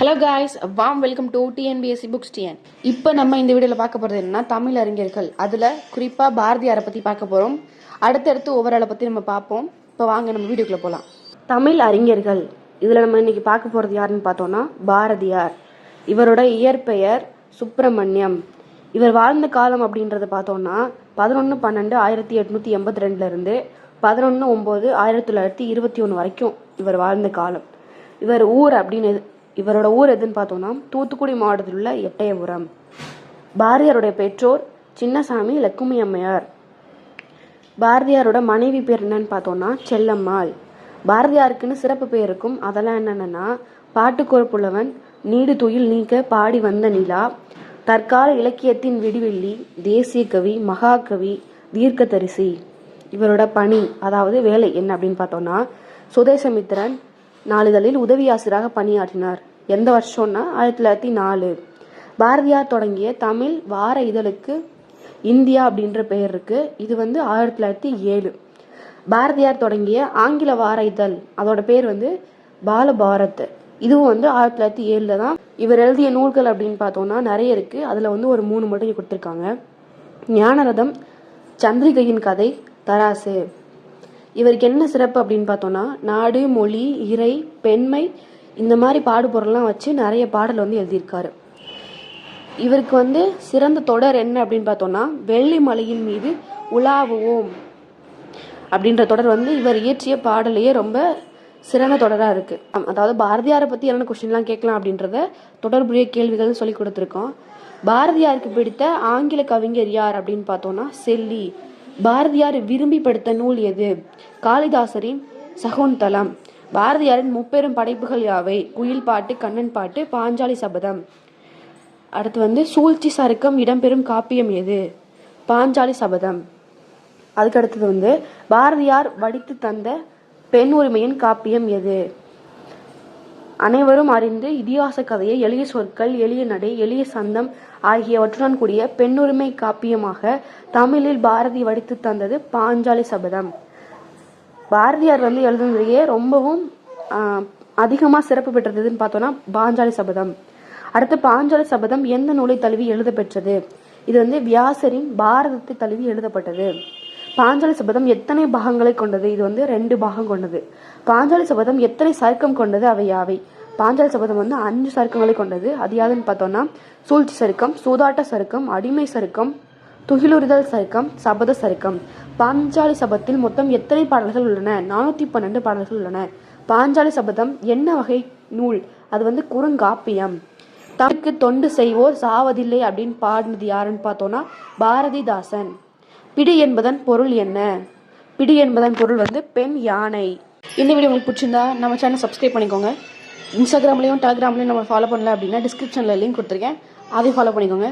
Hello guys, warm welcome to TNPSC books TN. இப்போ நம்ம இந்த வீடியோவில் பார்க்க போகிறது என்னன்னா தமிழ் அறிஞர்கள். அதில் குறிப்பாக பாரதியாரை பற்றி பார்க்க போகிறோம். அடுத்தடுத்து ஒவ்வொரு ஆளை பற்றி நம்ம பார்ப்போம். இப்போ வாங்க நம்ம வீடியோக்குள்ளே போகலாம். தமிழ் அறிஞர்கள் இதில் நம்ம இன்னைக்கு பார்க்க போகிறது யாருன்னு பார்த்தோன்னா பாரதியார். இவரோட இயற்பெயர் சுப்பிரமணியம். இவர் வாழ்ந்த காலம் அப்படின்றத பார்த்தோன்னா 11/12/1882 11/9/1921 வரைக்கும் இவர் வாழ்ந்த காலம். இவரோட ஊர் எதுன்னு பார்த்தோம்னா தூத்துக்குடி மாவட்டத்தில் உள்ள எட்டயபுரம். பாரதியாருடைய பெற்றோர் சின்னசாமி, லக்குமி அம்மையார். பாரதியாரோட மனைவி பேர் என்னன்னு பார்த்தோம்னா செல்லம்மாள். பாரதியாருக்குன்னு சிறப்பு பேர் இருக்கும். அதெல்லாம் என்னென்னா பாட்டுக்கோர் புலவன், நீடு துயில் நீக்க பாடி வந்த நிலா, தற்கால இலக்கியத்தின் விடிவெள்ளி, தேசிய கவி, மகாகவி, தீர்க்கதரிசி. இவரோட பணி அதாவது வேலை என்ன அப்படின்னு பார்த்தோம்னா சுதேசமித்திரன் நாளிதழில் உதவி ஆசிரியராக பணியாற்றினார். எந்த வருஷம்னா 1904. பாரதியார் தொடங்கிய தமிழ் வார இதழுக்கு இந்தியா அப்படின்ற பெயர் இருக்கு. இது 1907. பாரதியார் தொடங்கிய ஆங்கில வார இதழ் அதோட பேர் பாலபாரத். இதுவும் 1907 தான். இவர் எழுதிய நூல்கள் அப்படின்னு பார்த்தோம்னா நிறைய இருக்கு. அதுல ஒரு 3 மட்டும் கொடுத்துருக்காங்க. ஞானரதம், சந்திரிகையின் கதை, தராசு. இவருக்கு என்ன சிறப்பு அப்படின்னு பார்த்தோம்னா நாடு, மொழி, இறை, பெண்மை இந்த மாதிரி பாடுபொருள்லாம் வச்சு நிறைய பாடல் எழுதியிருக்காரு. இவருக்கு சிறந்த தொடர் என்ன அப்படின்னு பார்த்தோம்னா வெள்ளி மலையின் மீது உலாவுவோம் அப்படின்ற தொடர் இவர் இயற்றிய பாடலையே ரொம்ப சிறந்த தொடராக இருக்கு. அதாவது பாரதியாரை பற்றி என்னென்ன கொஸ்டின்லாம் கேட்கலாம் அப்படின்றத தொடர்புடைய கேள்விகள்னு சொல்லி கொடுத்துருக்கோம். பாரதியாருக்கு பிடித்த ஆங்கில கவிஞர் யார் அப்படின்னு பார்த்தோம்னா செல்லி. பாரதியார் விரும்பி படித்த நூல் எது? காளிதாசரின் சகுந்தலம். பாரதியாரின் முப்பெரும் படைப்புகள் யாவை? குயில் பாட்டு, கண்ணன் பாட்டு, பாஞ்சாலி சபதம். அடுத்து சூழ்ச்சி சருக்கம் இடம்பெறும் காப்பியம் எது? பாஞ்சாலி சபதம். அதுக்கு அடுத்தது பாரதியார் வடித்து தந்த பெண் உரிமையின் காப்பியம் எது? அனைவரும் அறிந்து இதிகாச கதையை எளிய சொற்கள், எளிய நடை, எளிய சந்தம் ஆகியவற்றுடன் கூடிய பெண்ணுரிமை காப்பியமாக தமிழில் பாரதி வடித்து தந்தது பாஞ்சாலி சபதம். பாரதியார் எழுதுனதையே ரொம்பவும் அதிகமாக சிறப்பு பெற்றதுன்னு பார்த்தோம்னா பாஞ்சாலி சபதம். அடுத்து பாஞ்சாலி சபதம் எந்த நூலை தழுவி எழுத பெற்றது? இது வியாசரின் பாரதத்தை தழுவி எழுதப்பட்டது. பாஞ்சாலி சபதம் எத்தனை பாகங்களை கொண்டது? இது 2 பாகம் கொண்டது. பாஞ்சாலி சபதம் எத்தனை சருக்கம் கொண்டது? அவை யாவை? பாஞ்சாலி சபதம் 5 சருக்கங்களை கொண்டது. அது யாதுன்னு பார்த்தோம்னா சூழ்ச்சி சருக்கம், சூதாட்ட சருக்கம், அடிமை சருக்கம், துகிலுரிதல் சருக்கம், சபத சருக்கம். பாஞ்சாலி சபதத்தில் மொத்தம் எத்தனை பாடல்கள் உள்ளன? 412 பாடல்கள் உள்ளன. பாஞ்சாலி சபதம் என்ன வகை நூல்? அது குறுங்காப்பியம். தமிழுக்கு தொண்டு செய்வோர் சாவதில்லை அப்படின்னு பாடினது யாருன்னு பார்த்தோம்னா பாரதிதாசன். பிடி என்பதன் பொருள் என்ன? பிடி என்பதன் பொருள் பெண் யானை. இந்த வீடியோ உங்களுக்கு பிடிச்சிருந்தா நம்ம சேனல் சப்ஸ்கிரைப் பண்ணிக்கோங்க. இன்ஸ்டாகிராம்லையும் டெலிகிராம்லையும் நம்ம ஃபாலோ பண்ணல அப்படின்னா டிஸ்கிரிப்ஷனில் லிங்க் கொடுத்துருக்கேன், அதையும் ஃபாலோ பண்ணிக்கோங்க.